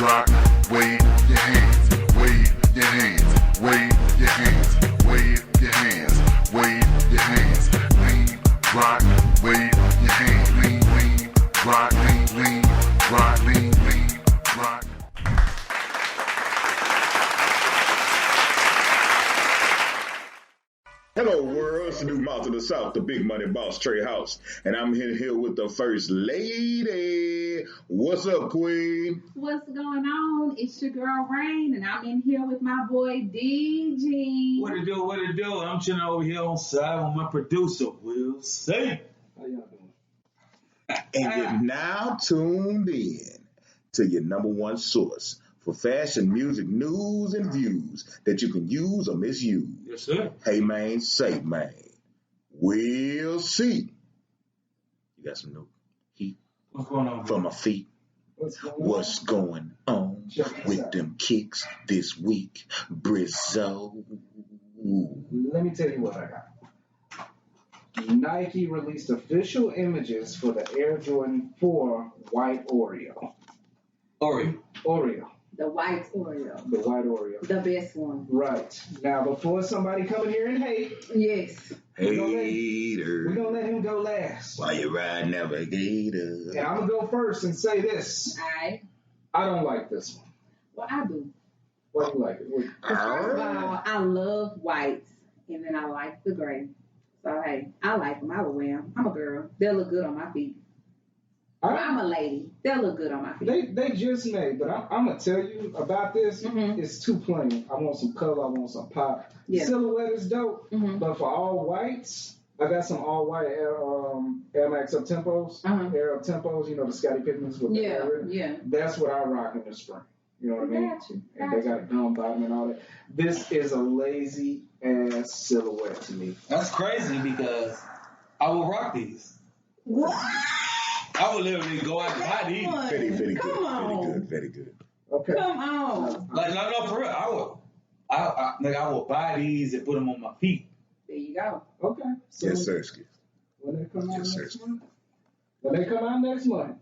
rock, wave your hands, wave your hands, wave your hands, wave your hands, wave your hands, lean, rock, wave your hands, lean, rock, lean, rock, lean, rock. Hello world, it's the new mouth of the South, the big money boss Trey House, and I'm here with the first lady. What's up, Queen? What's going on? It's your girl Rain, and I'm in here with my boy Dizzi. What it do? I'm chilling over here on side with my producer, Will Say. How y'all doing? And you're now tuned in to your number one source for fashion, music, news, and views that you can use or misuse. Yes, sir. Hey, man, say, man. We'll see. You got some new heat What's going on? for my feet. What's going on with them kicks this week, Brizzo? Let me tell you what I got. Nike released official images for the Air Jordan 4 White Oreo. Oreo. The White Oreo. The White Oreo. The best one. Right. Now, before somebody come in here and hate, Yes. we're Hater, going to let him go last. why you ride navigator? And I'm going to go first and say this. Alright. I don't like this one. Well, I do. Why do you like it? First of all, I love whites, and then I like the gray. So, hey, I like them. I would wear them. I'm a girl. They'll look good on my feet. I'm a lady. They'll look good on my feet. They just made, but I'm going to tell you about this. Mm-hmm. It's too plain. I want some color. I want some pop. Yeah. Silhouette is dope, but for all whites, I got some all white Air Max Up Tempos. Air Up Tempos, you know, the Scottie Pippens with the air. Yeah. That's what I rock in the spring. You know what I mean? Gotcha. And they got a dumb bottom and all that. This is a lazy ass silhouette to me. That's crazy because I will rock these. What? I would literally go out and buy these. Very Come good. on. Very good. Okay. Come on. Like, no, for real. I will buy these and put them on my feet. There you go. Okay. So Yes, sir. when they come out Yes, sir. next month,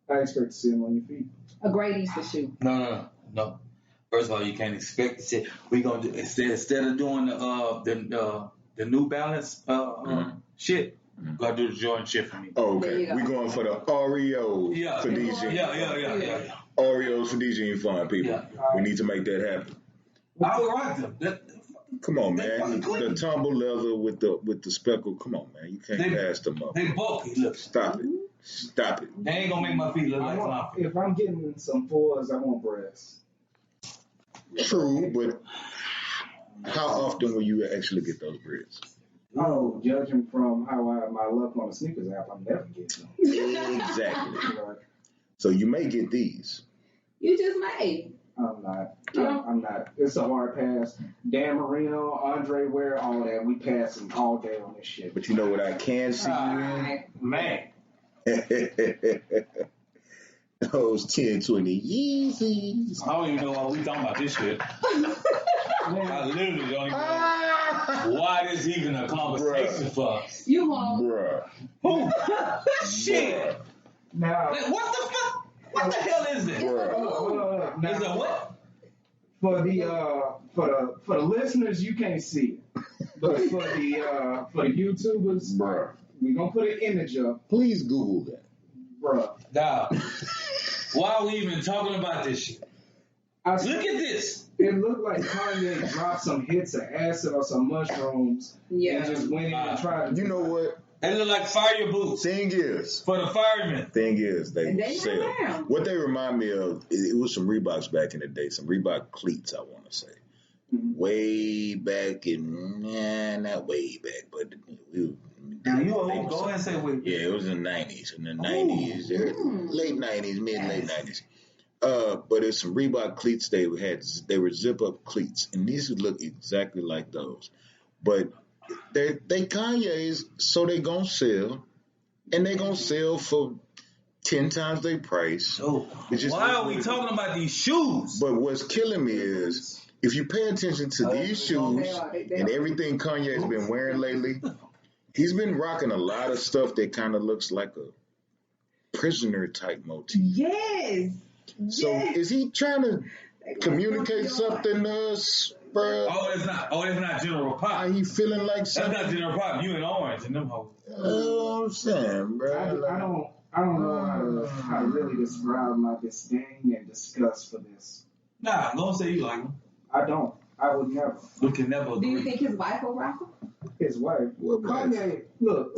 I expect to see them on your feet. A great Easter shoe. No. First of all, you can't expect to see. We gonna do instead of doing the New Balance shit. Gotta do the Jordan shit for me. Oh, There okay. you go. We going for the Oreos Yeah. for these jeans. Yeah. Oreos for these jeans fun, people. Yeah. We need to make that happen. I would rock them. Come on, They man. fucking clean. The tumble leather with the speckle. Come on, man. You can't pass them up. They bulky. Look, Stop it. they ain't gonna make my feet look like clown. If I'm getting some fours, I want breasts. True, but how often will you actually get those breads? Oh, judging from how my luck on the sneakers app, I'm never getting them. Exactly. Right. So you may get these. You just made. I'm not. Yeah. I'm not. It's a hard pass. Dan Marino, Andre Ware, all that. We passing all day on this shit. But you know what I can see you Alright. Man, in? Those 10-20 Yeezys. I don't even know why we talking about this shit. I literally don't even know why this even a conversation for us. You won't. Bruh. Who? Shit. Now, Like, what the fuck? What the hell is this? Bruh. hold on. Is it Now, what? for the listeners, you can't see it, but for the YouTubers, Bruh. we gonna put an image up, Please Google that. bruh. Dog. Why are we even talking about this shit? Look at this. It looked like Kanye dropped some hits of acid or some mushrooms Yeah. and just went in and tried to. You know what? They look like fire boots Thing is, for the firemen. they And they sell. around. What they remind me of, it was some Reeboks back in the day, some Reebok cleats, I want to say. Mhm. Way back not way back, but Now you they won't was go some- and say wait. Yeah, it was in the 90s. In the 90s, late 90s, late 90s. But it's some Reebok cleats they were zip up cleats, and these would look exactly like those. But they Kanye's, so they gonna sell, and they gonna sell for 10 times their price. So It's just- why are we talking about these shoes? But what's killing me is if you pay attention to these shoes and everything Kanye's been wearing lately, he's been rocking a lot of stuff that kind of looks like a prisoner type motif. Yes. So is he trying to communicate something to us, bro? Oh, it's not General Pop. Are he feeling like something? That's not General Pop. You and Orange and them hoes. I'm saying, bro. I don't know how to really describe my disdain and disgust for this. Nah, don't say you like him. I don't. I would never. We can never agree. Do you think his wife will rock him? His wife. Kanye, look.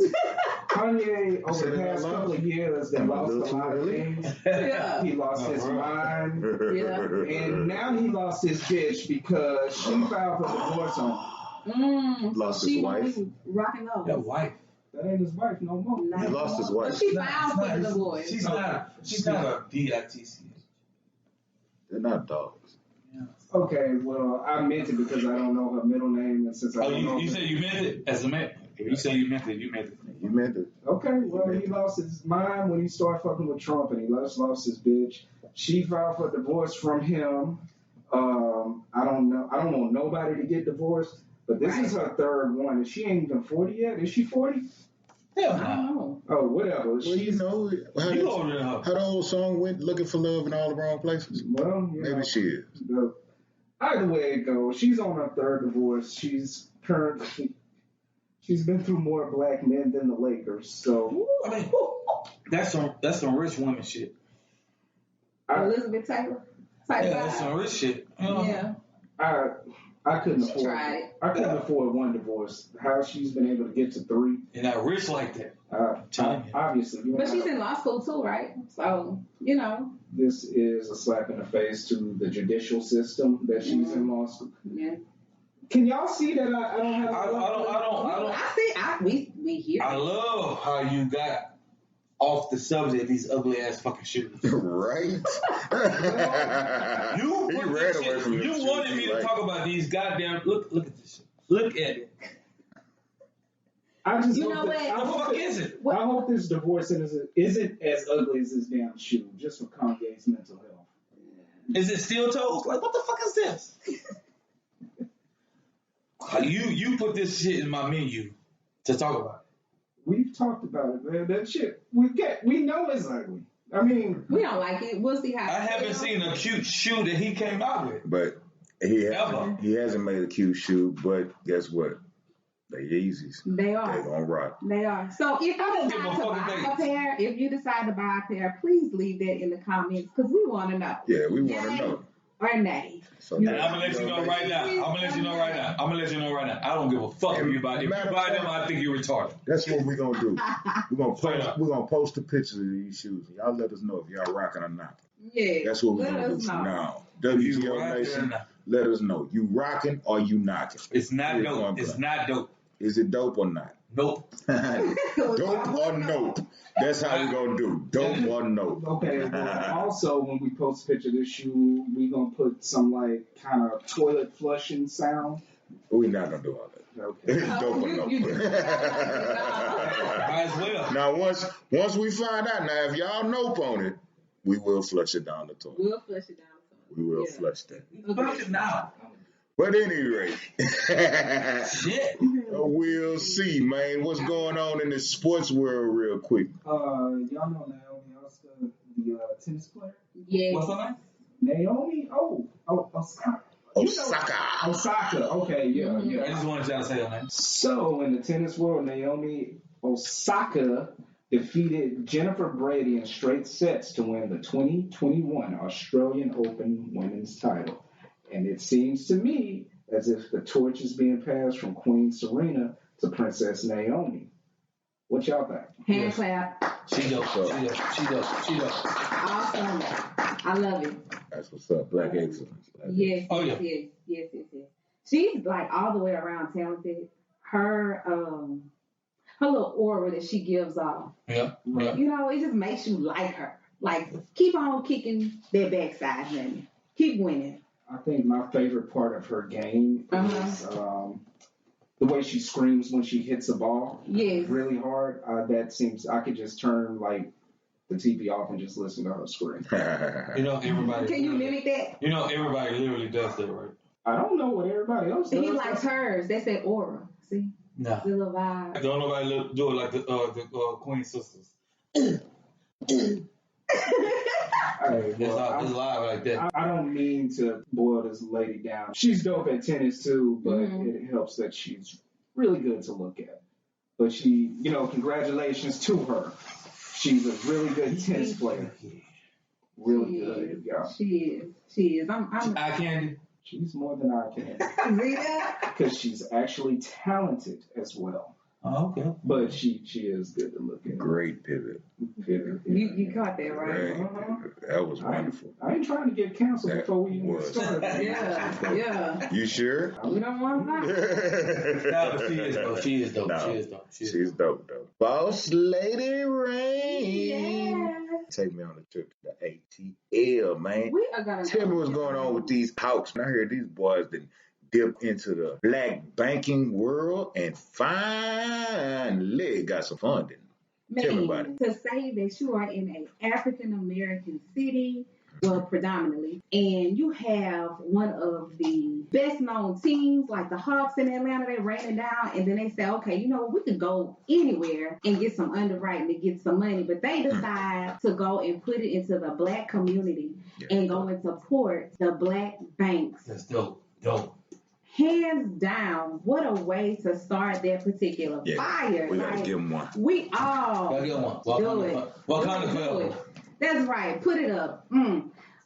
Kanye, over the past couple of years, they lost a lot of things. Yeah. He lost his mind. Yeah. And now he lost his bitch because she filed for divorce on him. Lost his wife. Rocking up. Your wife. That ain't his wife no more. He lost his wife. But she filed for the divorce. She's not a DITC. They're not dogs. Okay, well, I meant it because I don't know her middle name, and since I don't know you said you meant it as a man. If you say you meant it, you meant it. You meant it. Okay, well, he lost his mind when he started fucking with Trump, and he lost his bitch. She filed for divorce from him. I don't know. I don't want nobody to get divorced, but this is her third one, and she ain't even 40 yet. Is she 40? Hell I don't no. know. Oh, whatever. Well, you know You older than her. how the old song went, looking for love in all the wrong places. Well, Maybe she is. Either way it goes, she's on her third divorce. She's been through more black men than the Lakers. So I mean, that's some rich woman shit. Elizabeth Taylor. That's some rich shit. Yeah. I couldn't She afford. tried it. I couldn't afford one divorce. How she's been able to get to three? You're not rich like that. Obviously, But she's in law school too, right? So, This is a slap in the face to the judicial system that she's in law school. Yeah. Can y'all see that I don't have? I don't. We hear. I love how you got off the subject of these ugly ass fucking shoes. Right? You He ran away from You this wanted shit. me He to like- talk about these goddamn. Look at this shit. Look at it. I just You hope know that- what? The fuck is it? I hope this divorce isn't as ugly as this damn shoe, just for Kanye's mental health. Is it steel toes? Like what the fuck is this? You put this shit in my menu to talk about. We've talked about it, man. That shit, we know it's ugly. I mean, We don't like it. We'll see how. I haven't seen a cute shoe that he came out with. But he hasn't made a cute shoe, but guess what? They Yeezys. They They are. gonna rock. They are. So if don't you give a decide to fuck buy if a pair, if you decide to buy a pair, please leave that in the comments because we want to know. Yeah, we want to Yay know. or nay. So And I'm gonna let you know right now. I don't give a fuck if you buy them. If you buy them, I think you're retarded. That's what we're gonna do. We're gonna post the pictures of these shoes. Y'all let us know if y'all rocking or not. Yeah. That's what we're Let gonna do us from know. now. WGO rocking or Nation, not? let us know. You rocking or you knocking? It's not We're dope. gonna It's play. not dope. Is it dope or not? Nope. Dope or nope? That's how we gonna do. Dope or nope? okay. Well, also, when we post a picture of this shoe, we gonna put some like kind of toilet flushing sound. We not gonna do all that. Okay. Dope or nope? Might as well. Now once we find out, now if y'all nope on it, we will flush it down the toilet. We'll flush it down. We will flush that. Flush it now. But at any rate, Shit. we'll see, man. What's going on in the sports world real quick? Y'all know Naomi Okaska, the tennis player. Yeah. What's her name? Naomi? Osaka. Osaka. Okay, yeah. I just wanted y'all to say her name. So, in the tennis world, Naomi Osaka defeated Jennifer Brady in straight sets to win the 2021 Australian Open women's title. And it seems to me as if the torch is being passed from Queen Serena to Princess Naomi. What y'all think? Hand clap. She dope. Awesome. I love it. That's what's up. Black excellence. Yes. Oh, yeah. Yes. She's like all the way around talented. Her little aura that she gives off. Yeah. It just makes you like her. Like, keep on kicking that backside, honey. Keep winning. I think my favorite part of her game is the way she screams when she hits a ball Yes. really hard. That seems I could just turn like the TV off and just listen to her scream. Everybody. Can you mimic that? Everybody literally does that, right? I don't know what everybody else does. He likes hers. That's that aura. See? No. The little vibe. Don't nobody do it like the Queen sisters. Hey, well, It's live like that. I don't mean to boil this lady down. She's dope at tennis too, but it helps that she's really good to look at. But she, congratulations to her. She's a really good tennis player. Really good, y'all. She is. I'm Eye candy. She's more than I can. See that? Because she's actually talented as well. Oh, okay. But she is good to look at. Great pivot. You caught that right. That was wonderful. I ain't trying to get canceled before we even was. started. Yeah. You sure? We don't want to No, but she is dope. No, She is dope. she's dope, though. Boss Lady Rain. Yeah. Take me on a trip to the ATL, man. We are gonna Tell me what's going on with these hawks. I heard these boys that dip into the black banking world and finally got some funding. Tell me about it. To say that you are in an African American city, well, predominantly, and you have one of the best known teams like the Hawks in Atlanta, they ran it down, and then they say, okay, you know what, we could go anywhere and get some underwriting to get some money, but they decide to go and put it into the black community and go and support the black banks. That's dope. Hands down, what a way to start that particular fire. We gotta give them one. We all Gotta get one. do it. What kind of Do film? it. That's right. Put it up.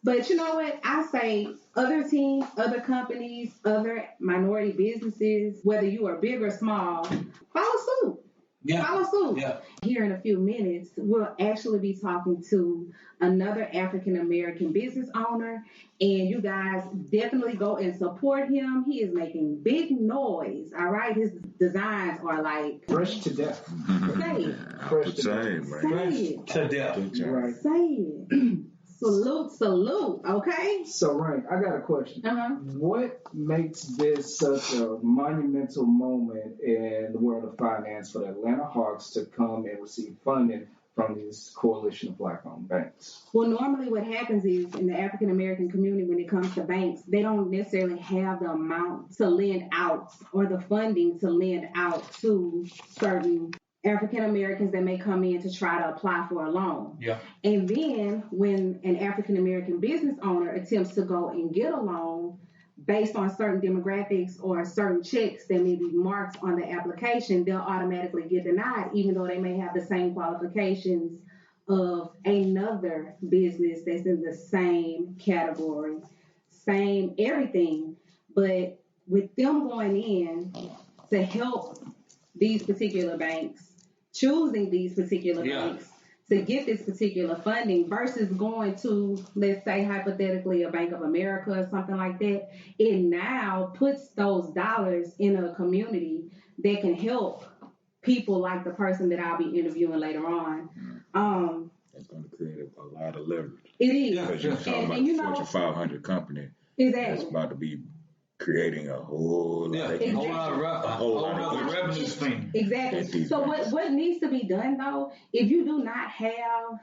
But you know what? I say other teams, other companies, other minority businesses, whether you are big or small, follow suit. Yeah. Follow suit. Yeah. Here in a few minutes, we'll actually be talking to another African American business owner, and you guys definitely go and support him. He is making big noise. All right, his designs are like Fresh to death. say it, Fresh to Same, death. man. say it, To death. Right. say it. Salute. Okay. So, Rain, I got a question. Uh-huh. What makes this such a monumental moment in the world of finance for the Atlanta Hawks to come and receive funding from this coalition of black-owned banks? Well, normally what happens is in the African American community, when it comes to banks, they don't necessarily have the amount to lend out or the funding to lend out to certain African Americans that may come in to try to apply for a loan. Yeah. And then when an African American business owner attempts to go and get a loan based on certain demographics or certain checks that may be marked on the application, they'll automatically get denied, even though they may have the same qualifications of another business that's in the same category, same everything. But with them going in to help these particular banks, choosing these particular banks to get this particular funding versus going to, let's say, hypothetically, a Bank of America or something like that, it now puts those dollars in a community that can help people like the person that I'll be interviewing later on. That's going to create a lot of leverage. It is. Because you're talking about the Fortune 500 company that's about to be creating a whole lot of Exactly. A whole lot of revenue stream. Exactly. So what needs to be done, though, if you do not have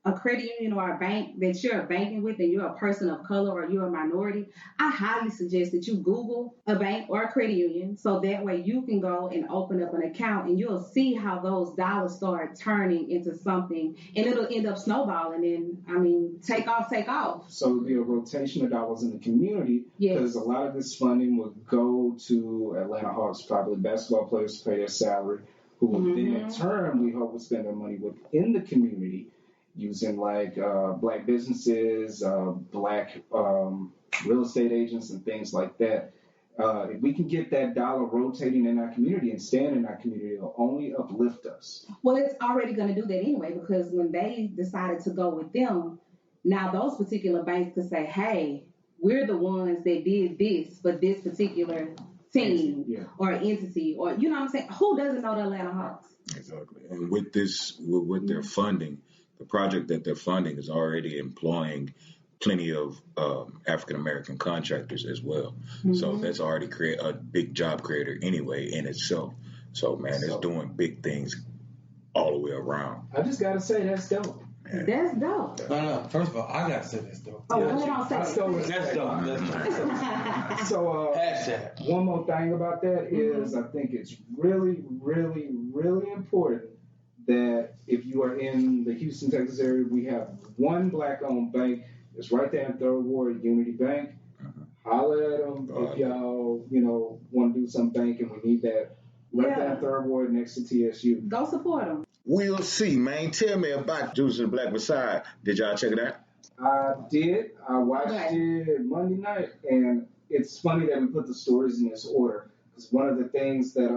a credit union or a bank that you're banking with and you're a person of color or you're a minority, I highly suggest that you Google a bank or a credit union so that way you can go and open up an account and you'll see how those dollars start turning into something and it'll end up snowballing and, take off. So it'll be a rotation of dollars in the community because a lot of this funding will go to Atlanta Hawks, probably basketball players to pay their salary, who will then in turn, we hope, will spend their money within the community using like black businesses, black real estate agents and things like that. If we can get that dollar rotating in our community and staying in our community, it'll only uplift us. Well, it's already going to do that anyway because when they decided to go with them, now those particular banks could say, hey, we're the ones that did this for this particular team or entity or, you know what I'm saying? Who doesn't know the Atlanta Hawks? Exactly. And with this, with their funding, the project that they're funding is already employing plenty of African-American contractors as well. So that's already a big job creator anyway in itself. So, man, it's doing big things all the way around. I just got to say, that's dope. Yeah. That's dope. No. First of all, I got to say that's dope. Oh, hold on, say it. That's dope. So, Hashtag. one more thing about that is I think it's really, really, really important that if you are in the Houston, Texas area, we have one black-owned bank. It's right there in Third Ward, Unity Bank. Holler at them if y'all, want to do some banking. We need that right there in Third Ward next to TSU. Go support them. We'll see, man. Tell me about Juice and the Black Messiah. Did y'all check it out? I did. I watched it Monday night, and it's funny that we put the stories in this order because one of the things that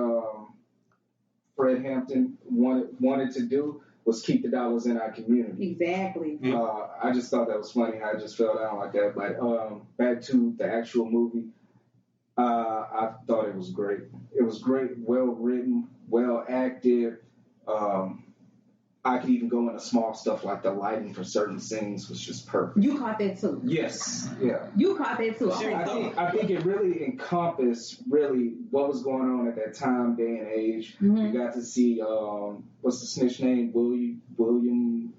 Fred Hampton wanted to do was keep the dollars in our community. Exactly. I just thought that was funny. I just fell down like that. But back to the actual movie, I thought it was great. It was great, well written, well acted. I could even go into small stuff like the lighting for certain scenes was just perfect. You caught that too. Yes, yeah. You caught that too. I think it really encompassed what was going on at that time, day and age. You got to see what's the snitch name? William,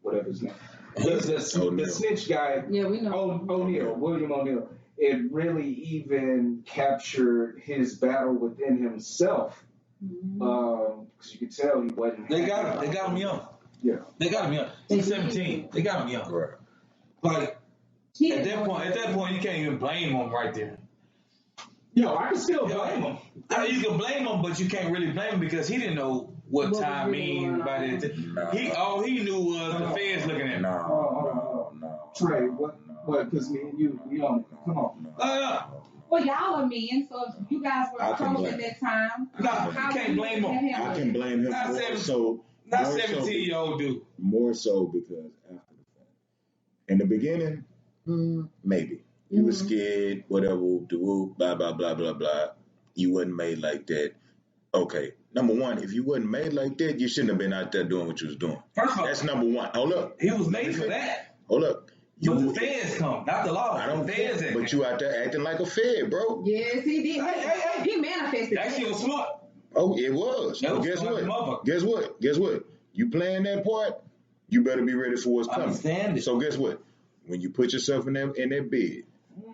whatever his name. The snitch guy. Yeah, we know. William O'Neill. It really even captured his battle within himself. Because you could tell he wasn't. They got him young. Yeah. They got him young. He's 17. They got him young. Right. Like at that point, you can't even blame him right there. Yo, I can still blame him. You can blame him, but you can't really blame him because he didn't know what time mean by that. All he knew was the feds looking at him. No. Trey, what? Because me and you, we on it. Come on. Well, y'all are men, so if you guys were close at that time. No, you can't blame him. I can blame him Not more so. Not 17-year-old dude. More so because after the fact. In the beginning, maybe. You was scared, whatever, blah, blah, blah, blah, blah. You wasn't made like that. Okay. Number one, if you wasn't made like that, you shouldn't have been out there doing what you was doing. First of all, that's number one. Hold up. He was made for that. Hold up. But the feds come, not the law. I don't feds care, but you out there acting like a fed, bro. Yes, he did. He manifested. That shit was smart. Oh, it was. That was Guess smart what? Guess what? You playing that part, you better be ready for what's coming. Understand it. So guess what? When you put yourself in that bed,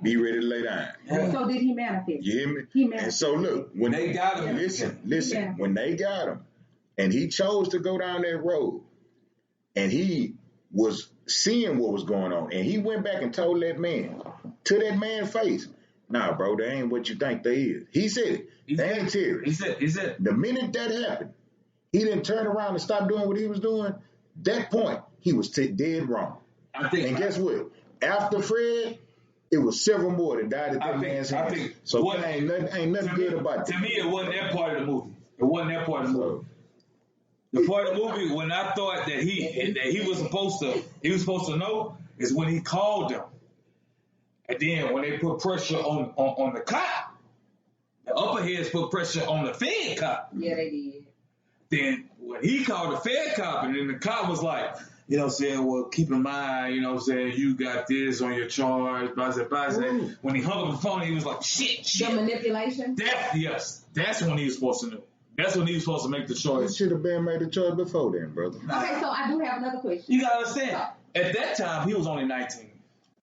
be ready to lay down. So did he manifest? You hear me? He manifested. And so look, when they got him, listen, when they got him, and he chose to go down that road, and he was seeing what was going on, and he went back and told that man, to that man's face, nah, bro, they ain't what you think they is. He said it. They ain't serious. He said the minute that happened, he didn't turn around and stop doing what he was doing. That point, he was dead wrong. Guess what? After Fred, it was several more that died at that man's hands. So ain't nothing good about that. To me, it wasn't that part of the movie. It wasn't that part of the movie. The part of the movie when I thought that he was supposed to know is when he called them, and then when they put pressure on the cop, the upper heads put pressure on the Fed cop. Yeah, they did. Then when he called the Fed cop, and then the cop was like, well, keep in mind, you got this on your charge, blah, blah, blah. When he hung up the phone, he was like, shit. The manipulation? That's when he was supposed to know. That's when he was supposed to make the choice. He should have been made the choice before then, brother. Okay, so I do have another question. You gotta understand, at that time, he was only 19.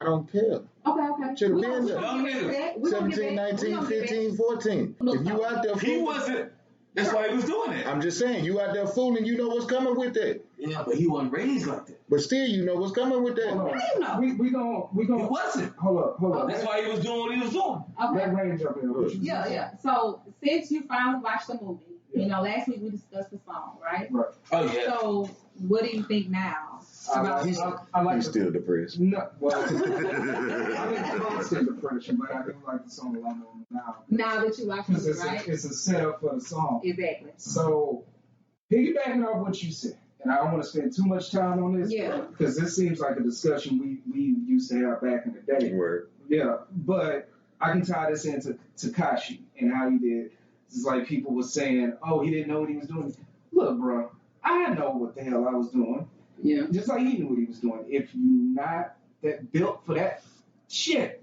I don't care. Okay. Should have been there. 17, 19, 15, 14. If you out there fooling. He wasn't. That's why he was doing it. I'm just saying, you out there fooling, you know what's coming with that. Yeah, but he wasn't raised like that. But still, you know what's coming with that. How do you know? We gonna. He wasn't. Hold up. That's why he was doing what he was doing. Okay. Let Rain jump in. Yeah. So since you finally watched the movie, last week we discussed the song, right? Oh yeah. So what do you think now? He's still depressed. No, well, I'm in constant depression, but I do like the song a lot more now. Now that you watch it, right? It's a setup for the song. Exactly. So, piggybacking off what you said, and I don't want to spend too much time on this, because this seems like a discussion we used to have back in the day. Word. Yeah, but I can tie this into Tekashi and how he did. It's like people were saying, oh, he didn't know what he was doing. Look, bro, I know what the hell I was doing. Yeah. Just like he knew what he was doing. If you're not that built for that shit,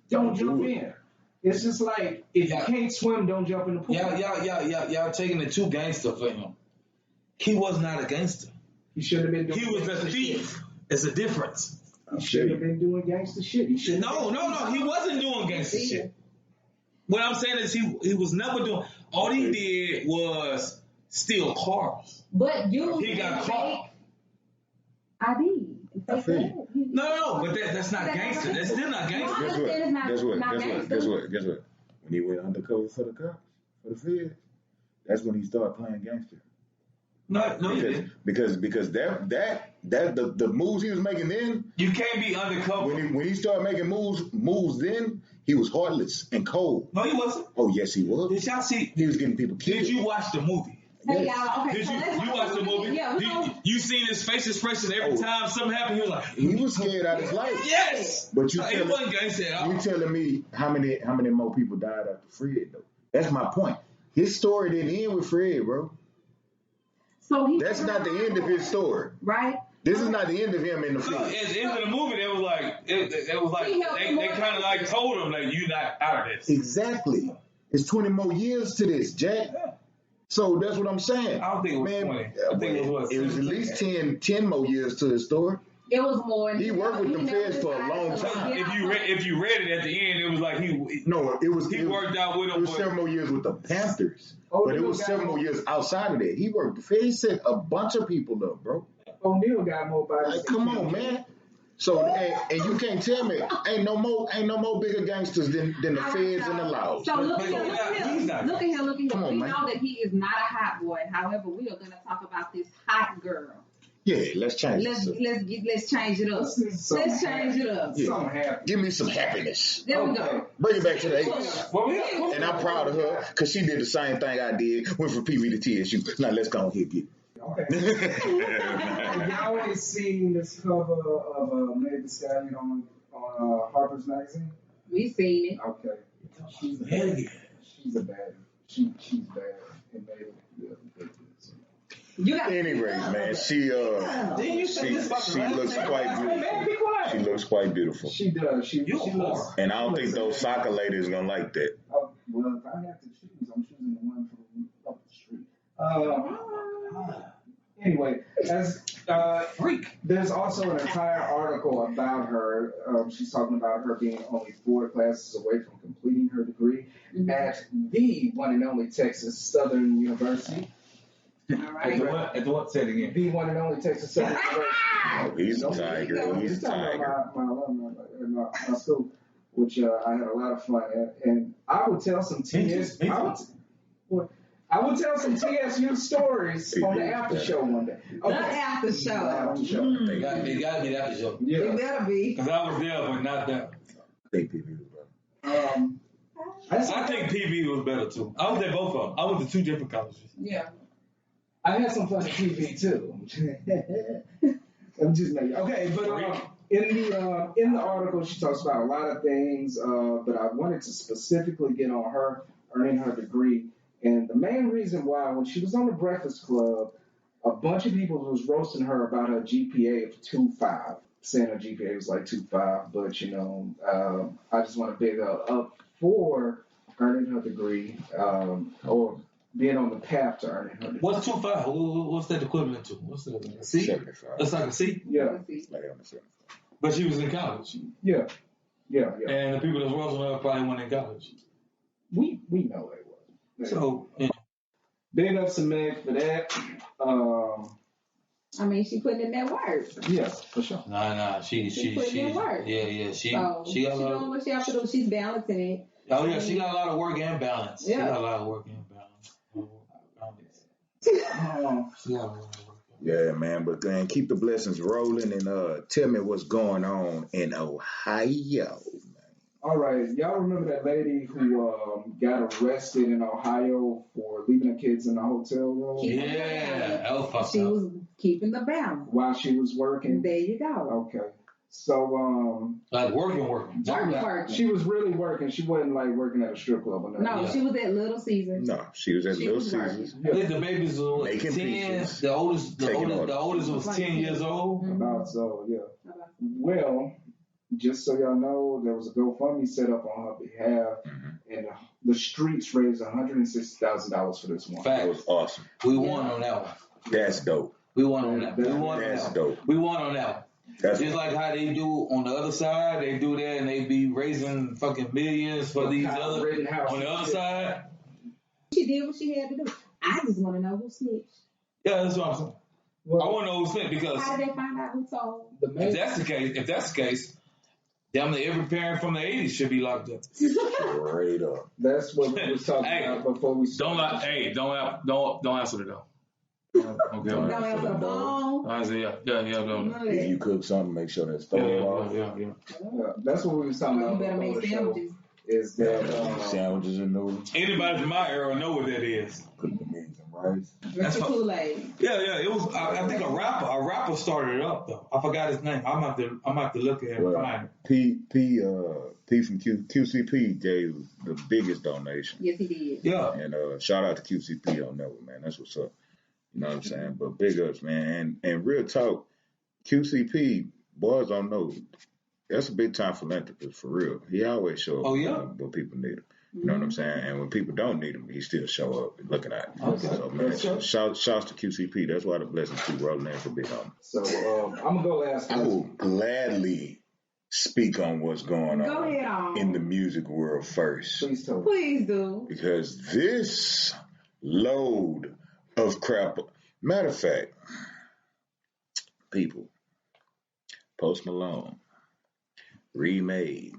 don't jump in. It's just like, if you can't swim, don't jump in the pool. Y'all taking it too gangster for him. He was not a gangster. He should have been doing He was a thief. Shit. It's a difference. He should have been doing gangster shit. No, he wasn't doing gangster shit. What I'm saying is he was never doing. All he did was steal cars. But you He got caught. ID. I feel you. No, but that's not gangster. That's still not gangster. Guess what? When he went undercover for the cops, for the feds, that's when he started playing gangster. No, you didn't. Because the moves he was making then. You can't be undercover. When he started making moves then, he was heartless and cold. No, he wasn't. Oh yes, he was. Did y'all see? He was getting people killed. Did you watch the movie? Hey, y'all, okay. Did So you watch the movie? Yeah, you seen his face expression every time something happened. He was like, he was scared out of his life. yes. But He wasn't gangster at all. You telling me how many more people died after Fred though? That's my point. His story didn't end with Fred, bro. So That's not the end of his story. Right? This is not the end of him in the film. No, at the end of the movie, it was like they kind of like told him like you not out of this. Exactly. It's 20 more years to this, Jack. So that's what I'm saying. I don't think it was 20. I think it was at least 10 more years to his story. It was more. He worked with the feds for a long time. If you read it at the end, it was like he worked out with them. It was several more years with the Panthers, but it was several more years outside of that. He worked. The feds set a bunch of people up, bro. O'Neal got more bodies. Like, come on, man. So and you can't tell me ain't no more bigger gangsters than the feds and the laws. So look at him. Come on, we man. know that he is not a hot boy. However, we are going to talk about this hot girl. Yeah, let's change it. Let's change it up. Let's change it up. Yeah. Give me some happiness. There we go. Bring it back to the 80s. And I'm proud of her because she did the same thing I did. Went from PV to TSU. Now let's go ahead and get it. Okay. Have y'all always seen this cover of Meg Thee Stallion on Harper's Magazine? We've seen it. Okay. She's a baddie. She's bad. And You got anyway, man, she looks quite beautiful. She looks quite beautiful. She does. She looks. And I don't think those soccer ladies are gonna like that. Well, if I have to choose, I'm choosing the one from up the street. Anyway, as freak. There's also an entire article about her. She's talking about her being only 4 classes away from completing her degree at the one and only Texas Southern University. all right. At the what? Say it again. The one and only Texas Southern University. Oh, he's a tiger. He's a tiger. My alumni in my school, which I had a lot of fun at. And I would tell some I would tell some TSU stories on the after show one day. Okay. The after show. It got to be the after show. Yeah. It better be. Because I was there, but not there. I think PB was better. I think PB was better too. I was at both of them. I went to 2 different colleges. Yeah. I had some fun at TV too. I'm just making okay, but in the article she talks about a lot of things, but I wanted to specifically get on her earning her degree. And the main reason why, when she was on the Breakfast Club, a bunch of people was roasting her about her GPA of 2.5, saying her GPA was like 2.5. But, you know, I just want to big her up for earning her degree or being on the path to earning her degree. What's 2.5? What's that equivalent to? What's that? A C? 75. That's like a C? Yeah. Like on the 75. But she was in college. Yeah. And the people that's roasting her probably weren't in college. We know they was. So, yeah. Big ups to Meg for that. I mean, she putting in that work. Yeah, for sure. Nah. She putting in work. Yeah. She got a lot. Doing what she have to do. She's balancing it. Oh yeah, she got a lot of work and balance. Yeah. She got a lot of work and balance. She got a lot of work. Yeah, man, but then keep the blessings rolling and tell me what's going on in Ohio. All right, y'all remember that lady who got arrested in Ohio for leaving her kids in the hotel room? Yeah, that was fucked She up. was keeping the balance. While she was working? There you go. Okay. So, like working. She was really working. She wasn't like working at a strip club or nothing. No, she was at Little Caesars. No, she was at Little Caesars. I think the babies were making 10. pieces. The oldest was 10 years old. About so, yeah. Well, just so y'all know, there was a GoFundMe set up on her behalf, and the streets raised $160,000 for this one. That was awesome. We won on that one. That's dope. We won on that. That's dope. We won on that one. That's just like how they do on the other side, they do that and they be raising fucking millions for these other on the other side. She did what she had to do. I just want to know who snitched. Yeah, that's what I'm saying. Well, I want to know who snitched because How did they find out who told? if that's the case, damn near every parent from the 80s should be locked up. Straight up. That's what we was talking about before we started. Don't answer the door. Okay. Don't answer the phone. I say, yeah. If you cook something, make sure that's thrown off. Yeah. That's what we was talking about. You better make sandwiches. Is that Sandwiches and noodles. Anybody from my era know what that is. Cook the beans and rice. That's the Kool-Aid. Yeah. It was. I think a rapper started it up though. I forgot his name. I'm have to look at him and find it. P from QCP gave the biggest donation. Yes, he did. Yeah. And shout out to QCP on that one, man. That's what's up. You know what I'm saying? But big ups, man. And real talk, QCP, boys don't know. That's a big time philanthropist, for real. He always show up when people need him. You know what I'm saying? And when people don't need him, he still show up and looking at him. Okay. So, man, shouts to QCP. That's why the blessings keep rolling in for Big Homie. So, I'm going to go last. I will gladly speak on what's going on in the music world first. Please tell me. Please do. Because this load of crap. Matter of fact, people, Post Malone remade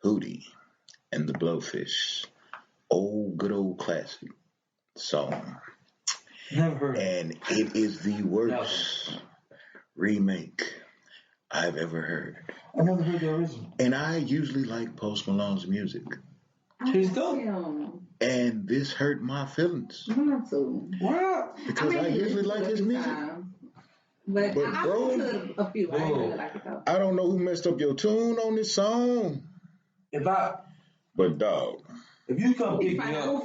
Hootie and the Blowfish, good old classic song. Never heard of it. And it is the worst remake I've ever heard. I never heard the original. And I usually like Post Malone's music. He's dope. And this hurt my feelings. Mine too. What? Because I usually like his music. But I bro, listened to a few. I didn't really like it though. I don't know who messed up your tune on this song. But dog. If you come pick me up, I never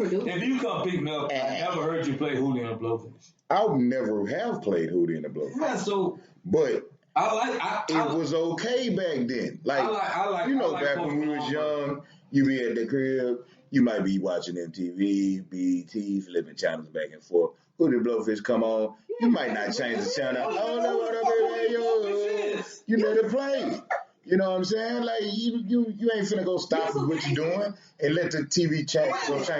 heard you play Hootie and the Blowfish. I never have played Hootie and the Blowfish. Yeah, so but it was okay back then. Like back when we was young, you be at the crib, you might be watching MTV, BET, flipping channels back and forth. Hootie and the Blowfish come on, you might not change the channel. Oh no, what you let it play. You know what I'm saying? Like you ain't finna go stop what you doing and let the TV change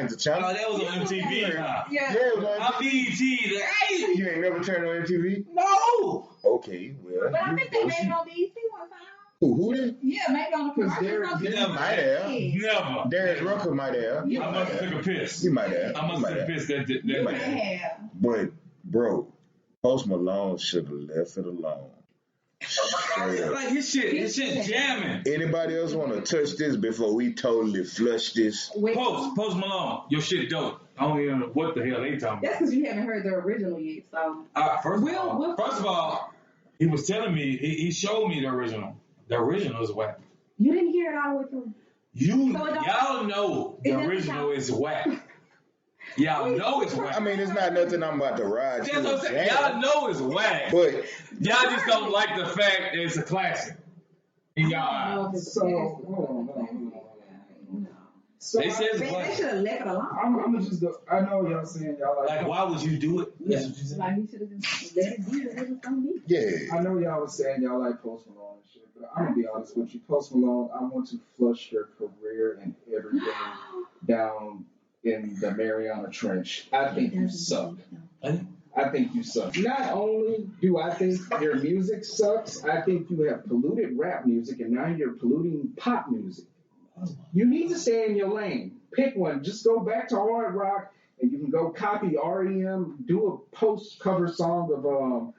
the channel. Oh, that was on MTV. Yeah, it was on I'm BET. Hey, you ain't never turned on MTV? No. Okay, well. But I think they made it on BET one time. Who did? Yeah, maybe on the commercial. Never. Might have. Never. Darius Rucker might have. I must have took a piss. You might have. I must have pissed that might have. But, bro, Post Malone should have left it alone. Like his shit jamming. Anybody else want to touch this before we totally flush this? Post Malone, your shit dope. I don't even know what the hell they talking about. That's because you haven't heard the original yet. So first of all, he was telling me he showed me the original. The original is whack. You didn't hear it all the way through. Y'all know the original is whack. Y'all know it's whack. I mean, it's not nothing I'm about to ride. That's what I'm saying. Y'all know it's whack. But y'all just don't like the fact that it's a classic. In y'all eyes. So they said they should have left it alone. I'm gonna just go. I know y'all saying y'all like. Why would you do it? Yeah. Like he should have just let it be what it was gonna be. Yeah. I know y'all was saying y'all like Post Malone and shit, but I'm gonna be honest with you. Post Malone, I want to flush your career and everything down in the Mariana Trench. I think you suck. I think you suck. Not only do I think your music sucks, I think you have polluted rap music and now you're polluting pop music. You need to stay in your lane. Pick one. Just go back to hard rock and you can go copy REM, do a post cover song of a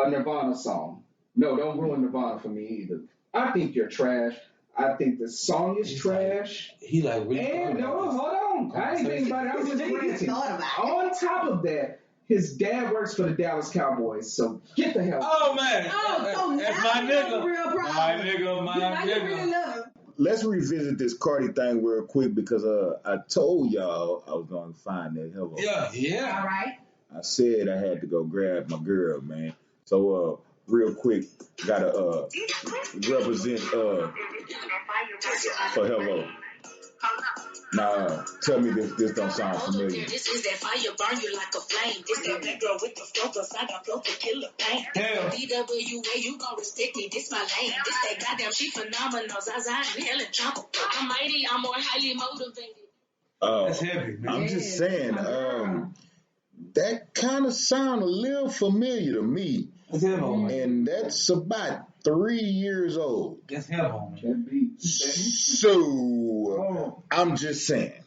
Nirvana song. No, don't ruin Nirvana for me either. I think you're trash. I think the song is trash. He like really. And no, hold on. I ain't thinking about it. I'm just ranting. On top of that, his dad works for the Dallas Cowboys, so get the hell. Oh man, that's my nigga. My nigga. Let's revisit this Cardi thing real quick because I told y'all I was going to find that hello. Yeah. All right. I said I had to go grab my girl, man. So real quick, gotta represent for hello. Now, tell me this don't sound familiar. This is that fire burn you like a flame. This that black girl with the focus. I got flow to kill a pain. DWA, you gon' respect me. This my lane. This that goddamn she phenomenal. Zaza and hell and chopper. I'm mighty. I'm more highly motivated. That's heavy, man. I'm just saying, that kind of sound a little familiar to me. That's heavy, man. And that's about 3 years old. That's heavy, man. So, I'm just saying.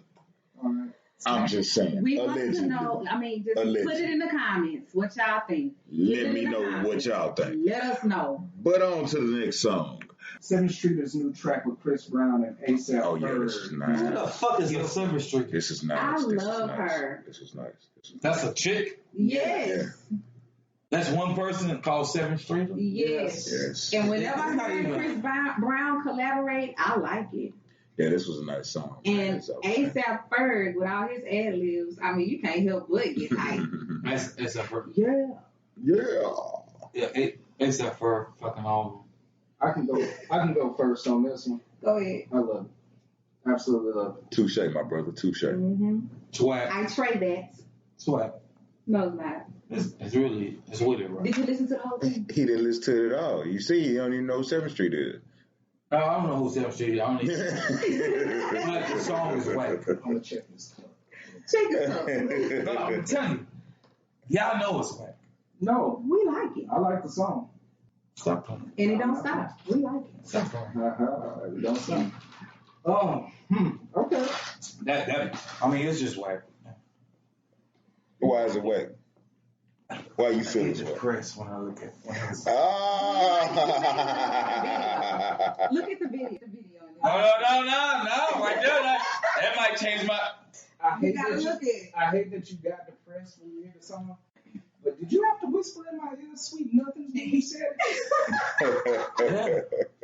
I'm just saying. We want to know. I mean, just put it in the comments. What y'all think? Let me know what y'all think. Let us know. But on to the next song. 7th Street's new track with Chris Brown and ASAP. Oh yeah, this is nice. Who the fuck is the 7th Street? This is nice. I love her. This is nice. That's a chick? Yes. Yeah. That's one person called 7th Street? Yes. And whenever I heard Chris Brown collaborate, I like it. Yeah, this was a nice song. And ASAP Ferg, with all his ad libs, I mean, you can't help but get hype. ASAP Ferg. Yeah. Yeah, ASAP Ferg, fucking all. I can go first on this one. Go ahead. I love it. Absolutely love it. Touche, my brother. Touche. Mm-hmm. Swag. I trade that. Swag. No, it's not. It's with it, right? Did you listen to the whole thing? He didn't listen to it at all. You see, he don't even know who 7th Street is. No, I don't know who 7th Street is. I don't even like the song is whack. I'm going to check this out. Check this out. No, I'm telling you. Y'all know it's whack. No. We like it. I like the song. Stop playing. And it don't stop. We like it. Stop playing. It don't stop. Oh, okay. That I mean, it's just whack. Why is it whack? Why you feel it's this way? depressed when I look at Look at the video. No, right there. That might change my. I hate that you got depressed when you hear the song. But did you have to whisper in my ear sweet nothings when you said it? Yeah,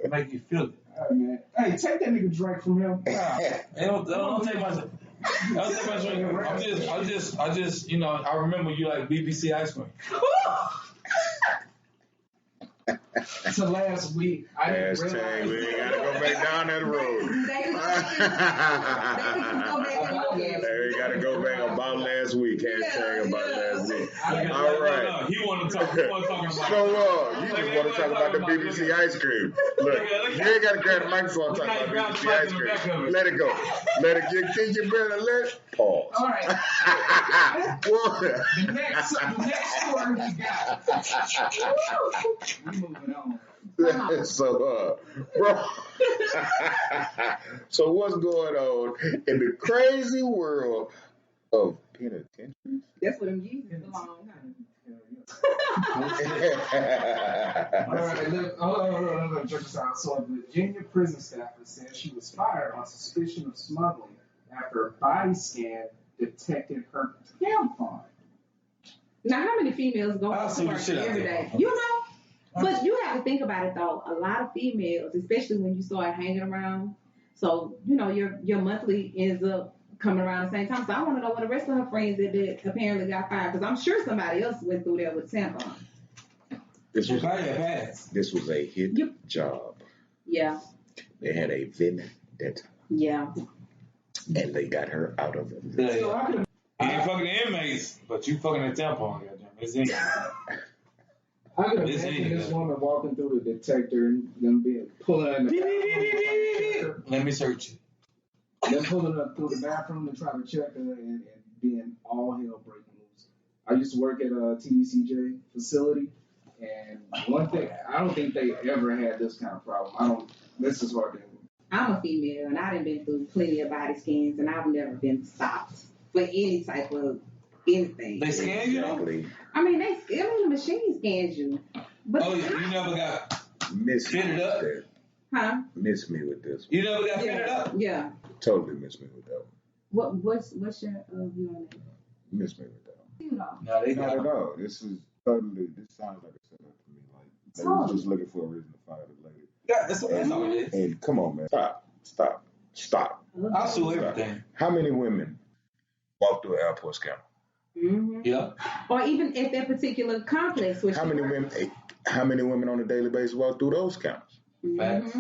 make you feel it. All right, man. Hey, take that nigga drink from him. Don't take my drink. I just, you know, I remember you like BBC ice cream. So last week, I didn't realize. We ain't gotta go back down that road. We gotta go back about last week. Hashtag about last week. All right. No, he want to talk about. So you just want to talk about the BBC ice cream. Look, you ain't gotta grab the microphone and talk about BBC ice cream. Let it go. Let it get. Can you better let it? Pause. All right. The next story we got. We moving on. So, bro. So what's going on in the crazy world of penitentiaries? That's what I'm using. Long. All right, look, check this out. So, a Virginia prison staffer said she was fired on suspicion of smuggling after a body scan detected her tampon. Now, how many females go to work every day? You know? But you have to think about it, though. A lot of females, especially when you start hanging around, so, you know, your monthly ends up coming around the same time. So I want to know what the rest of her friends that apparently got fired, because I'm sure somebody else went through there with tampons. This was a hit job. Yeah. They had a vendetta. Yeah. And they got her out of it. Yeah. So you ain't fucking the inmates, but you fucking the tampon, goddamn. It's in I could imagine this woman walking through the detector and them pulling in the bathroom. Let me search you. Them pulling up through the bathroom to try to check her and being all hell breaking loose. I used to work at a TDCJ facility, and one thing, I don't think they ever had this kind of problem. This is hard to. I'm a female, and I've been through plenty of body scans, and I've never been stopped for any type of anything. They scan you? I mean, the machine scans you. But you never got fitted up? Huh? Miss me with this one. You never got fitted up? Yeah. Totally miss me with that one. What's your view on that? Miss me with that one. No, they not at all. This sounds like a setup to me. Like they was just looking for a reason to fire the lady. Yeah, that's all it is. And come on, man. Stop. I'll sue everything. How many women walk through an airport scanner? Mm-hmm. Yeah. Or even at that particular complex. How many women on a daily basis walk through those counts? Facts.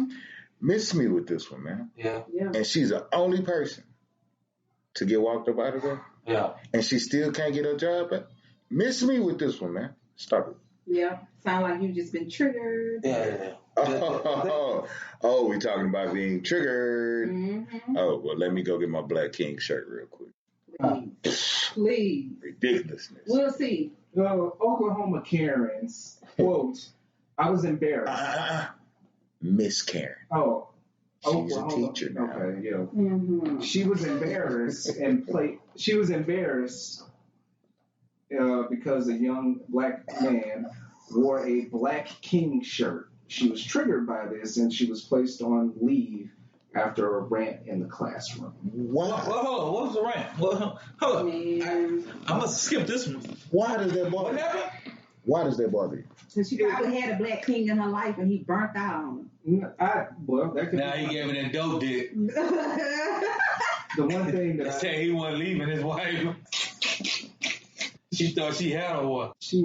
Miss me with this one, man. Yeah. And she's the only person to get walked up out of there. Yeah. And she still can't get her job back. Miss me with this one, man. Stop it. Yeah. Sound like you just been triggered. Yeah. Oh, we talking about being triggered. Mm-hmm. Oh, well, let me go get my Black King shirt real quick. Please. Ridiculousness. We'll see. The Oklahoma Karens, quote, I was embarrassed. Miss Karen. Oh. She's Oklahoma. a teacher now. Okay, yeah. Mm-hmm. She was embarrassed because a young black man wore a Black King shirt. She was triggered by this and she was placed on leave after a rant in the classroom. Why? Well, hold on. What was the rant? Well, hold on. I must skip this one. Why does that bother you? What happened? Why does that bother you? So she probably had a Black King in her life and he burnt out on That could Now he gave her that dope dick. her. the one thing that Said he wasn't leaving his wife. She thought she had a one. she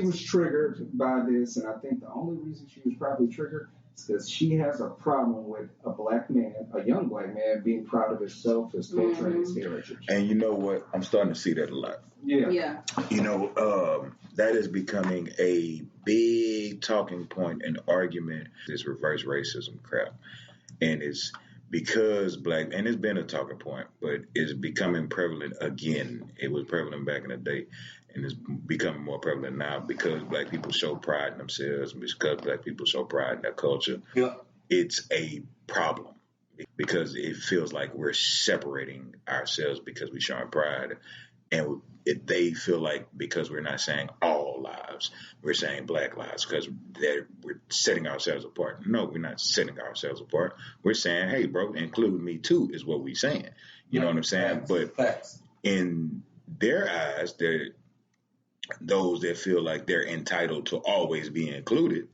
was triggered by this, and I think the only reason she was probably triggered is because she has a problem with a young black man, being proud of himself, his culture, and his heritage. And you know what? I'm starting to see that a lot. Yeah. You know, that is becoming a big talking point and argument, this reverse racism crap. And it's because and it's been a talking point, but it's becoming prevalent again. It was prevalent back in the day, and it's becoming more prevalent now because black people show pride in themselves, because black people show pride in their culture. Yeah. It's a problem because it feels like we're separating ourselves because we're showing pride. And they feel like because we're not saying all lives, we're saying black lives because we're setting ourselves apart. No, we're not setting ourselves apart. We're saying, hey, bro, include me too is what we're saying. You know what I'm saying? But in their eyes, they're those that feel like they're entitled to always be included.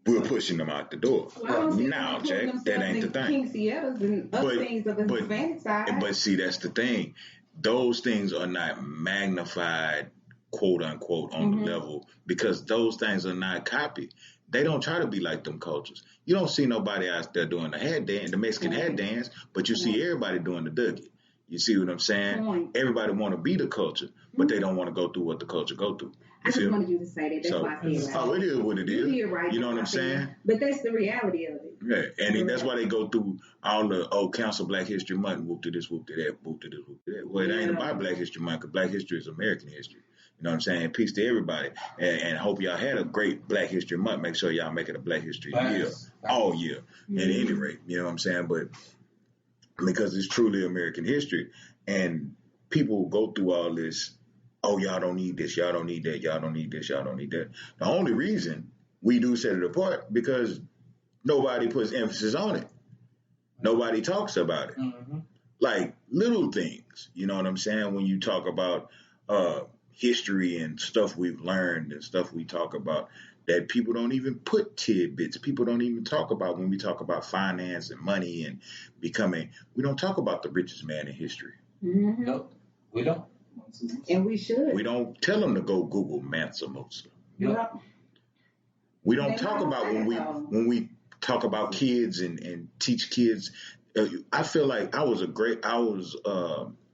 We're pushing them out the door. Well, now, Jack, that ain't the thing. King Sierras and other things of the Hispanic side. But see, that's the thing. Those things are not magnified, quote unquote, on the level because those things are not copied. They don't try to be like them cultures. You don't see nobody out there doing the head dance, the Mexican head dance, but you see everybody doing the Dougie. You see what I'm saying? Everybody want to be the culture, but they don't want to go through what the culture go through. I just wanted you to say that. That's why I said that. Oh, it is what it is. You're right. You know what I'm saying? But that's the reality of it. Yeah, and that's why they go through all the Council Black History Month, whoop to this, whoop to that, whoop to this, whoop to that. Well, it ain't about Black History Month, because Black history is American history. You know what I'm saying? Peace to everybody, and hope y'all had a great Black History Month. Make sure y'all make it a Black History year, all year, at any rate. You know what I'm saying? But because it's truly American history, and people go through all this. Oh, y'all don't need this. Y'all don't need that. Y'all don't need this. Y'all don't need that. The only reason we do set it apart because nobody puts emphasis on it. Nobody talks about it. Mm-hmm. Like little things. You know what I'm saying? When you talk about history and stuff we've learned and stuff we talk about that people don't even put tidbits. People don't even talk about when we talk about finance and money and becoming. We don't talk about the richest man in history. Mm-hmm. Nope, we don't. And we should. We don't tell them to go Google Mansa Musa. Yep. We don't talk about when we talk about kids and teach kids. I feel like I was a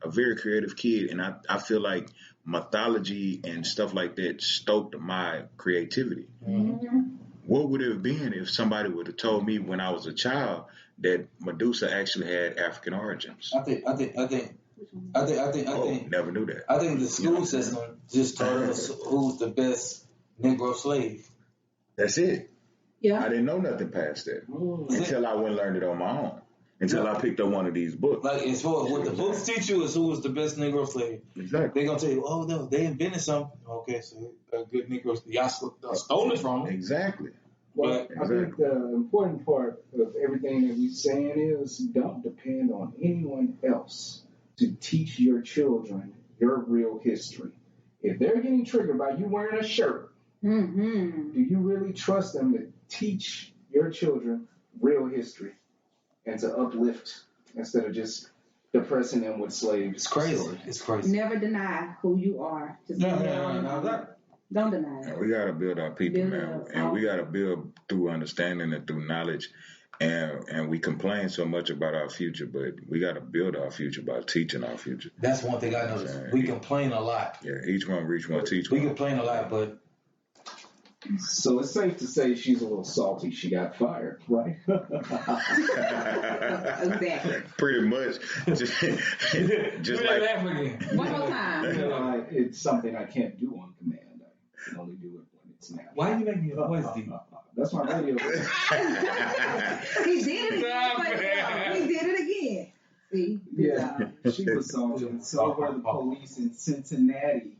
very creative kid, and I feel like mythology and stuff like that stoked my creativity. Mm-hmm. What would it have been if somebody would have told me when I was a child that Medusa actually had African origins? I think. Never knew that. I think the school system just taught us who's the best Negro slave. That's it. Yeah. I didn't know nothing past that until I went and learned it on my own. Until I picked up one of these books. Like as far as what the books teach you is who was the best Negro slave. Exactly. They're gonna tell you, oh no, they invented something. Okay, so a good Negro, y'all stole it from them. Exactly. Well, I think the important part of everything that we're saying is don't depend on anyone else to teach your children your real history. If they're getting triggered by you wearing a shirt, do you really trust them to teach your children real history and to uplift instead of just depressing them with slaves? It's crazy. It's crazy. Never deny who you are. Just don't deny it. And we got to build our people, man. And we got to build through understanding and through knowledge. And we complain so much about our future, but we got to build our future by teaching our future. That's one thing I noticed. We complain a lot. Yeah, each one reach one, teach one. We complain a lot, but So it's safe to say she's a little salty. She got fired, right? Exactly. Pretty much. Just like One more time. It's something I can't do on command. I can only do it when it's natural. Why are you making your voice deep? That's my radio. He did it again. He did it again. See? Yeah, she was salty. So were the police in Cincinnati.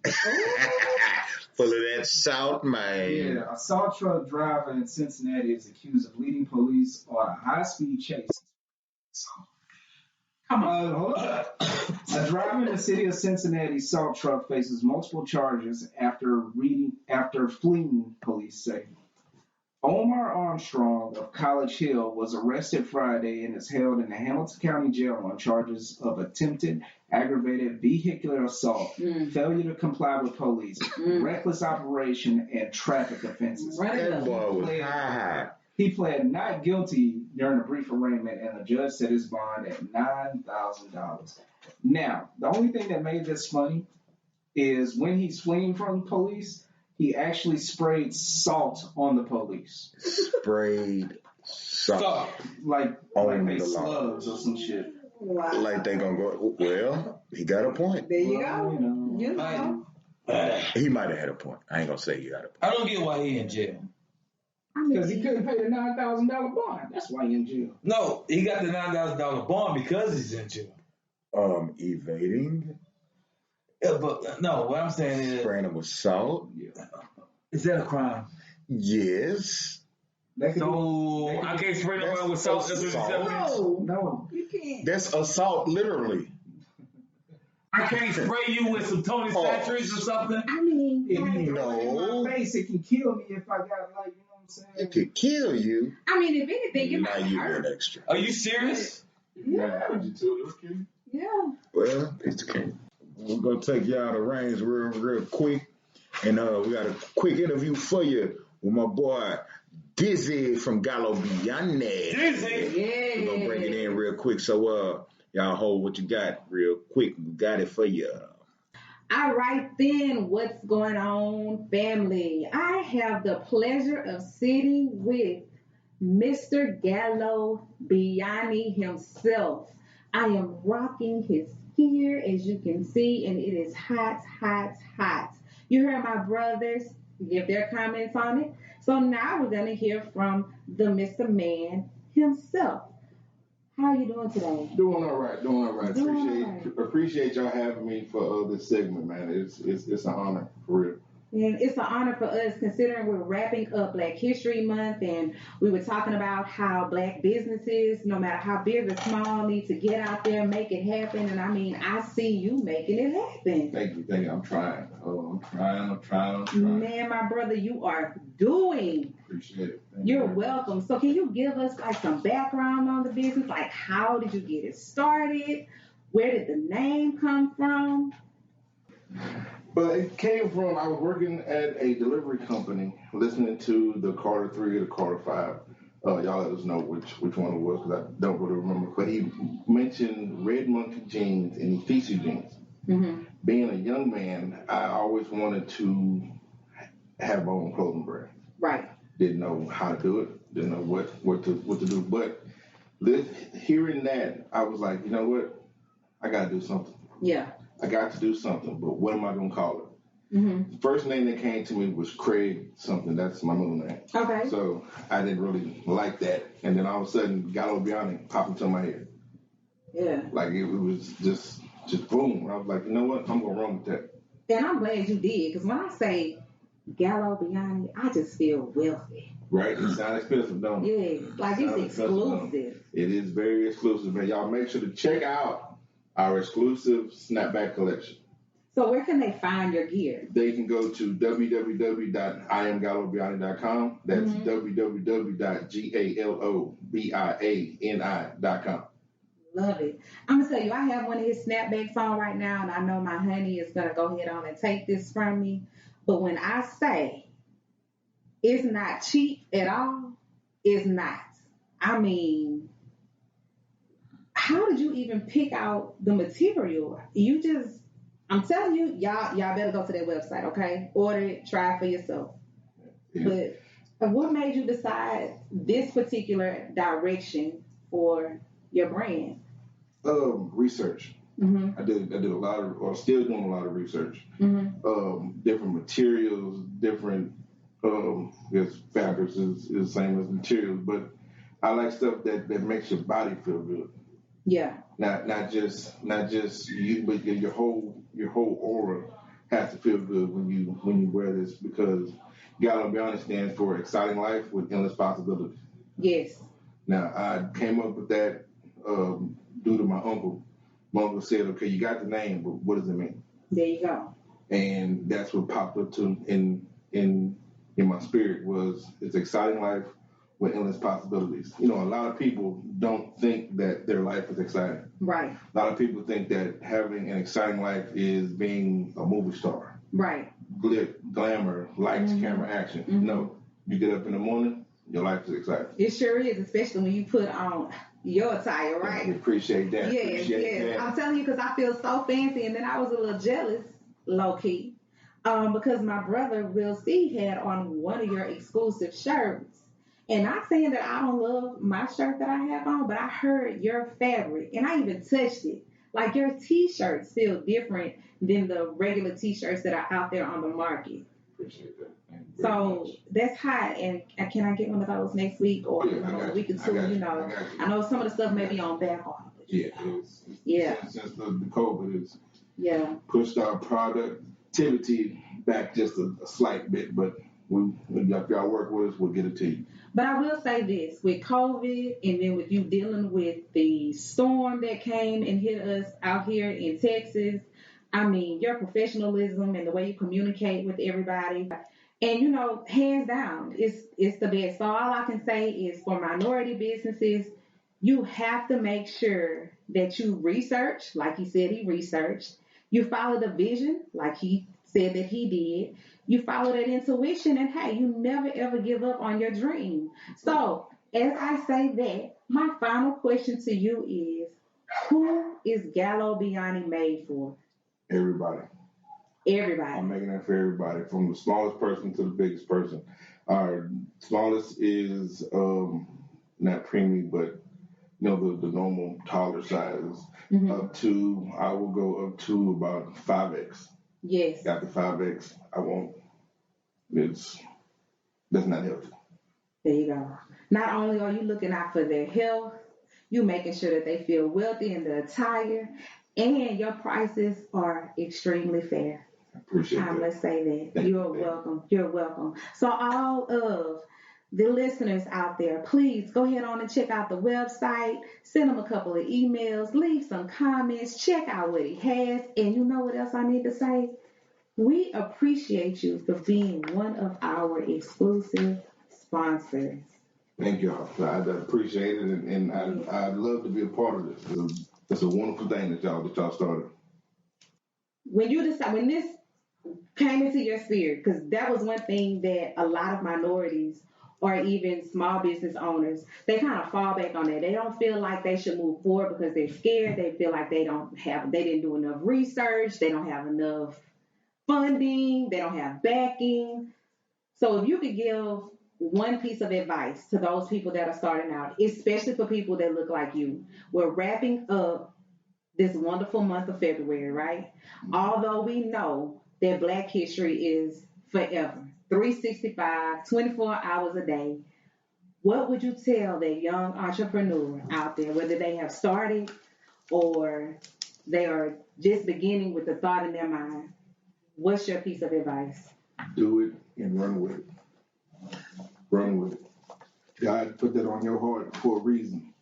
full of that salt, man. Yeah, a salt truck driver in Cincinnati is accused of leading police on a high-speed chase. So, come on, hold on. A driver in the city of Cincinnati salt truck faces multiple charges after fleeing, police say. Omar Armstrong of College Hill was arrested Friday and is held in the Hamilton County Jail on charges of attempted aggravated vehicular assault, failure to comply with police, reckless operation, and traffic offenses. That boy was high. He pled not guilty during a brief arraignment, and the judge set his bond at $9,000. Now, the only thing that made this funny is when he's fleeing from police, he actually sprayed salt on the police. Sprayed salt. Like on they the slugs or some shit. Wow. Like they gonna go, well, he got a point. There you go. You know. He might have had a point. I ain't gonna say he got a point. I don't get why he in jail. Because he couldn't pay the $9,000 bond. That's why he in jail. No, he got the $9,000 bond because he's in jail. Evading. Yeah, but no, what I'm saying is, Spraying him with salt. Yeah. is that a crime? Yes. So I can't spray nobody with salt. That's what you said. No. You can't. That's assault, literally. I can't spray you with some Tony Satcheries or something. I mean, If you No. throw it in my face, it can kill me if I got, like, you know what I'm saying? It could kill you. I mean, if anything, it Now might you hurt. went extra. Are you serious? Yeah. Yeah. Well, it's okay. We're gonna take y'all to reins real quick, and we got a quick interview for you with my boy Dizzi from Gallo Bianne. Dizzi? Yeah. We're gonna bring it in real quick, so y'all hold what you got real quick. We got it for you. All right then, what's going on, family? I have the pleasure of sitting with Mr. Gallo Bianne himself. I am rocking his gear, as you can see, and it is hot, hot, hot. You heard my brothers give their comments on it. So now we're going to hear from the Mr. Man himself. How are you doing today? Doing all right. Doing all right. Appreciate y'all having me for this segment, man. It's an honor, for real. And it's an honor for us, considering we're wrapping up Black History Month, and we were talking about how Black businesses, no matter how big or small, need to get out there and make it happen. And I mean, I see you making it happen. Thank you. I'm trying. I'm trying. Man, my brother, you are doing. Appreciate it. Thank You're you. welcome. So can you give us like some background on the business? Like, how did you get it started? Where did the name come from? But it came from, I was working at a delivery company, listening to the Carter 3 or the Carter 5. Y'all let us know which one it was, because I don't really remember. But he mentioned Red Monkey jeans and Effici jeans. Mm-hmm. Being a young man, I always wanted to have my own clothing brand. Right. Didn't know how to do it. Didn't know what to do. But hearing that, I was like, you know what? I got to do something. Yeah. I got to do something, but what am I going to call it? Mm-hmm. The first name that came to me was Craig something. That's my middle name. Okay. So I didn't really like that. And then all of a sudden, Gallo Bianne popped into my head. Yeah. Like it was just boom. I was like, you know what? I'm going to run with that. And I'm glad you did, because when I say Gallo Bianne, I just feel wealthy. Right? It sounds expensive, don't it? Yeah. Like it's exclusive. It is very exclusive, man. Y'all make sure to check out our exclusive snapback collection. So where can they find your gear? They can go to www.iamgallobiani.com. That's www.gallobiani.com. Love it. I'm going to tell you, I have one of his snapbacks on right now, and I know my honey is going to go ahead on and take this from me. But when I say it's not cheap at all, it's not. I mean, how did you even pick out the material? I'm telling you, y'all better go to their website, okay? Order it, try it for yourself. But what made you decide this particular direction for your brand? Research. Mm-hmm. I did a lot of, or still doing a lot of research. Mm-hmm. Different materials, different. I guess fabrics is the same as materials, but I like stuff that makes your body feel good. Yeah. Not just you, but your whole aura has to feel good when you wear this, because Gallo Beyond stands for exciting life with endless possibilities. Yes. Now I came up with that due to my uncle. My uncle said, "Okay, you got the name, but what does it mean?" There you go. And that's what popped up to in my spirit was it's exciting life with endless possibilities. A lot of people don't think that their life is exciting. Right. A lot of people think that having an exciting life is being a movie star. Right. Glamour, lights, camera, action. Mm-hmm. No. You get up in the morning, your life is exciting. It sure is, especially when you put on your attire, right? We appreciate that. Yes. That. I'm telling you, because I feel so fancy, and then I was a little jealous, low key, because my brother Will C had on one of your exclusive shirts. And not saying that I don't love my shirt that I have on, but I heard your fabric, and I even touched it. Like, your T-shirts feel different than the regular T-shirts that are out there on the market. Appreciate that. So that's hot, and can I get one of those next week or a week or two? I know some of the stuff may be on back off. Yeah. Since the COVID has pushed our productivity back just a slight bit, but if y'all work with us, we'll get it to you. But I will say this, with COVID and then with you dealing with the storm that came and hit us out here in Texas, I mean, your professionalism and the way you communicate with everybody, and, hands down, it's the best. So all I can say is for minority businesses, you have to make sure that you research, like he said he researched. You follow the vision, like he said that he did. You follow that intuition, and hey, you never ever give up on your dream. So as I say that, my final question to you is, who is Gallo Beyond made for? Everybody. I'm making that for everybody, from the smallest person to the biggest person. Our smallest is not preemie, but the normal taller sizes. Mm-hmm. I will go up to about 5X. Yes. After 5X, I won't. That's not healthy. There you go. Not only are you looking out for their health, you making sure that they feel wealthy in the attire, and your prices are extremely fair. I appreciate that. I must say that. You're welcome. You're welcome. So all of the listeners out there, please go ahead on and check out the website, send him a couple of emails, leave some comments, check out what he has. And you know what else I need to say? We appreciate you for being one of our exclusive sponsors. Thank y'all. I appreciate it, and I'd love to be a part of this. It's a wonderful thing that y'all started. When this came into your spirit, because that was one thing that a lot of minorities or even small business owners, they kind of fall back on that. They don't feel like they should move forward because they're scared. They feel like they didn't do enough research. They don't have enough funding. They don't have backing. So if you could give one piece of advice to those people that are starting out, especially for people that look like you, we're wrapping up this wonderful month of February, right? Although we know that Black history is forever, 365, 24 hours a day, what would you tell that young entrepreneur out there, whether they have started or they are just beginning with the thought in their mind? What's your piece of advice? Do it and run with it. Run with it. God put that on your heart for a reason.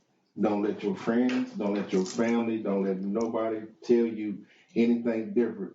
Don't let your friends, don't let your family, don't let nobody tell you anything different.